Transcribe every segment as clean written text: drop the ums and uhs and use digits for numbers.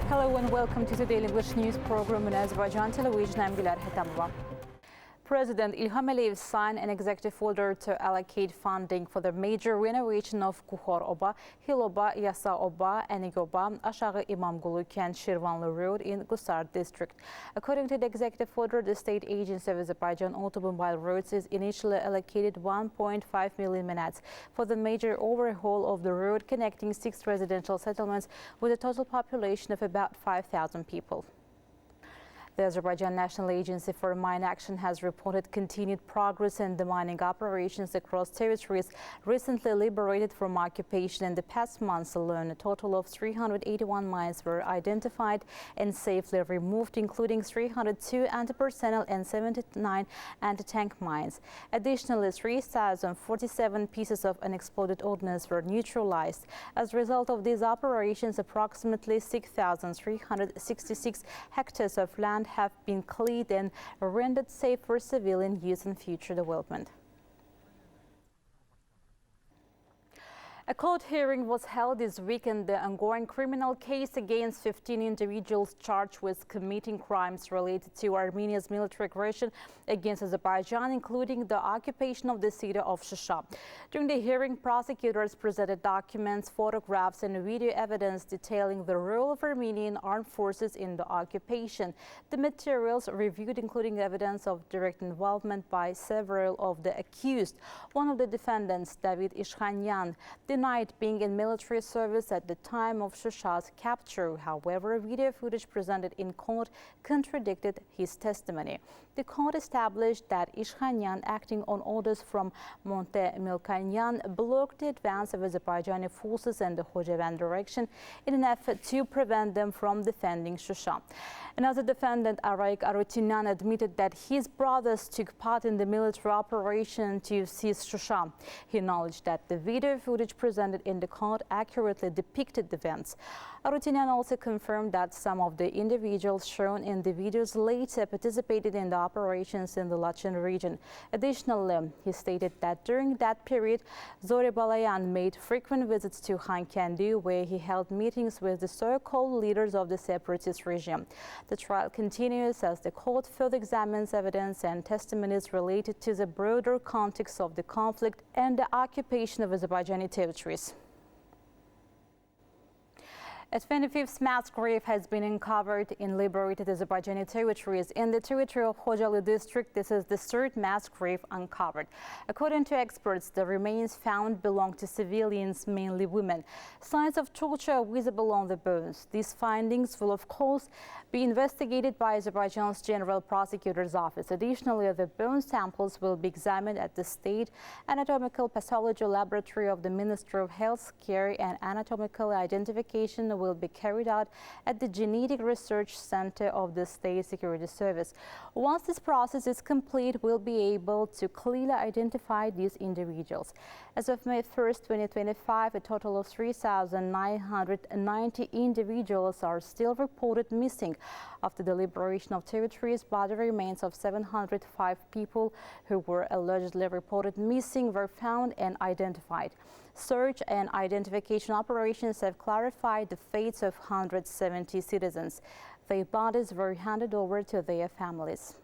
Hello and welcome to today's English news program on Azərbaycan Televiziya. I'm Gülər Hətamova. President İlham Əliyev signed an executive order to allocate funding for the major renovation of Kuxor Oba, Hiloba, Yasa Oba, Enigoba, Aşağı İmamqulu Kənd, Şirvanlı Road in Qusar district. According to the executive order, the state agency of Azərbaycan Automobile Roads is initially allocated 1.5 million manats for the major overhaul of the road connecting 6 residential settlements with a total population of about 5,000 people. The Azerbaijani National Agency for Mine Action has reported continued progress in the mining operations across territories recently liberated from occupation. In the past months alone, a total of 381 mines were identified and safely removed, including 302 anti-personnel and 79 anti-tank mines. Additionally, 3,047 pieces of unexploded ordnance were neutralized. As a result of these operations, approximately 6,366 hectares of land have been cleared and rendered safe for civilian use and future development. A court hearing was held this week in the ongoing criminal case against 15 individuals charged with committing crimes related to Armenia's military aggression against Azerbaijan, including the occupation of the city of Shusha. During the hearing, prosecutors presented documents, photographs, and video evidence detailing the role of Armenian armed forces in the occupation. The materials reviewed including evidence of direct involvement by several of the accused. One of the defendants, David Ishkhanyan, denied being in military service at the time of Shusha's capture. However, video footage presented in court contradicted his testimony. The court established that Ishkhanyan, acting on orders from Monte Milkanyan, blocked the advance of Azerbaijani forces in the Khojavan direction in an effort to prevent them from defending Shusha. Another defendant, Araik Arutyunyan, admitted that his brothers took part in the military operation to seize Shusha. He acknowledged that the video footage presented in the court accurately depicted the events. Arutyunyan also confirmed that some of the individuals shown in the videos later participated in the operations in the Laçın region. Additionally, he stated that during that period, Zori Balayan made frequent visits to Hankendi, where he held meetings with the so-called leaders of the separatist regime. The trial continues as the court further examines evidence and testimonies related to the broader context of the conflict and the occupation of Azerbaijani territories. A 25th mass grave has been uncovered in liberated Azerbaijani territories. In the territory of Khojalı district, this is the third mass grave uncovered. According to experts, the remains found belong to civilians, mainly women. Signs of torture are visible on the bones. These findings will, of course, be investigated by Azerbaijan's General Prosecutor's Office. Additionally, the bone samples will be examined at the State Anatomical Pathology Laboratory of the Ministry of Health Care, and anatomical identification will be carried out at the Genetic Research Center of the State Security Service. Once this process is complete, we'll be able to clearly identify these individuals. As of May 1st, 2025, a total of 3,990 individuals are still reported missing. After the liberation of territories, body remains of 705 people who were allegedly reported missing were found and identified. Search and identification operations have clarified the fates of 170 citizens. Their bodies were handed over to their families.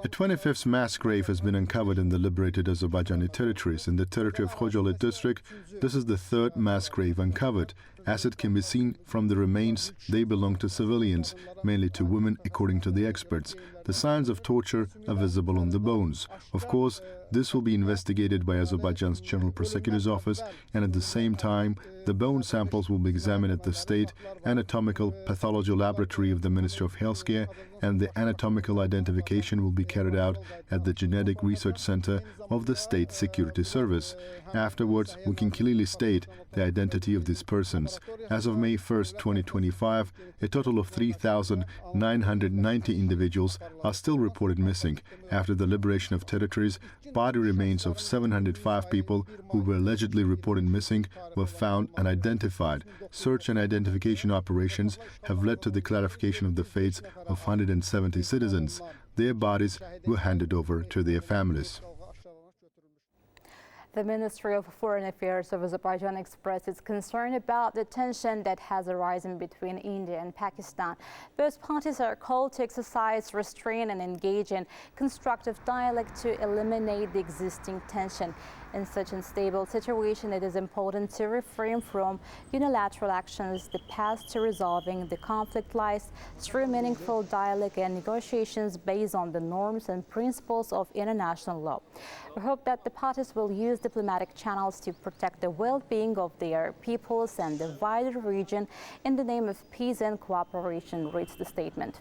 A 25th mass grave has been uncovered in the liberated Azerbaijani territories. In the territory of Khojalı district, this is the third mass grave uncovered. As it can be seen from the remains, they belong to civilians, mainly to women, according to the experts. The signs of torture are visible on the bones. Of course, this will be investigated by Azerbaijan's General Prosecutor's Office, and at the same time, the bone samples will be examined at the State Anatomical Pathology Laboratory of the Ministry of Healthcare, and the anatomical identification will be carried out at the Genetic Research Center of the State Security Service. Afterwards, we can clearly state the identity of these persons. citizens. As of May 1st, 2025, a total of 3,990 individuals are still reported missing. After the liberation of territories, body remains of 705 people who were allegedly reported missing were found and identified. Search and identification operations have led to the clarification of the fates of 170 citizens. Their bodies were handed over to their families. The Ministry of Foreign Affairs of Azerbaijan expressed its concern about the tension that has arisen between India and Pakistan. Both parties are called to exercise restraint and engage in constructive dialogue to eliminate the existing tension. In such unstable situation, it is important to refrain from unilateral actions. The path to resolving the conflict lies through meaningful dialogue and negotiations based on the norms and principles of international law. We hope that the parties will use diplomatic channels to protect the well-being of their peoples and the wider region in the name of peace and cooperation, reads the statement.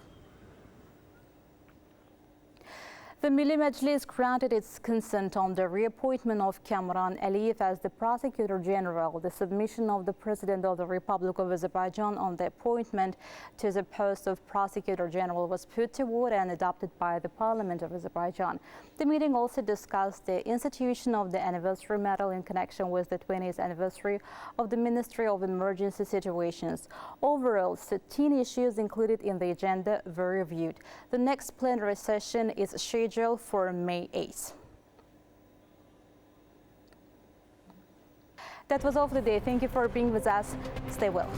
The Milli Meclis granted its consent on the reappointment of Kamran Aliyev as the Prosecutor General. The submission of the President of the Republic of Azerbaijan on the appointment to the post of Prosecutor General was put to vote and adopted by the Parliament of Azerbaijan. The meeting also discussed the institution of the anniversary medal in connection with the 20th anniversary of the Ministry of Emergency Situations. Overall, 13 issues included in the agenda were reviewed. The next plenary session is scheduled for May 8th. That was all for the day. Thank you for being with us. Stay well.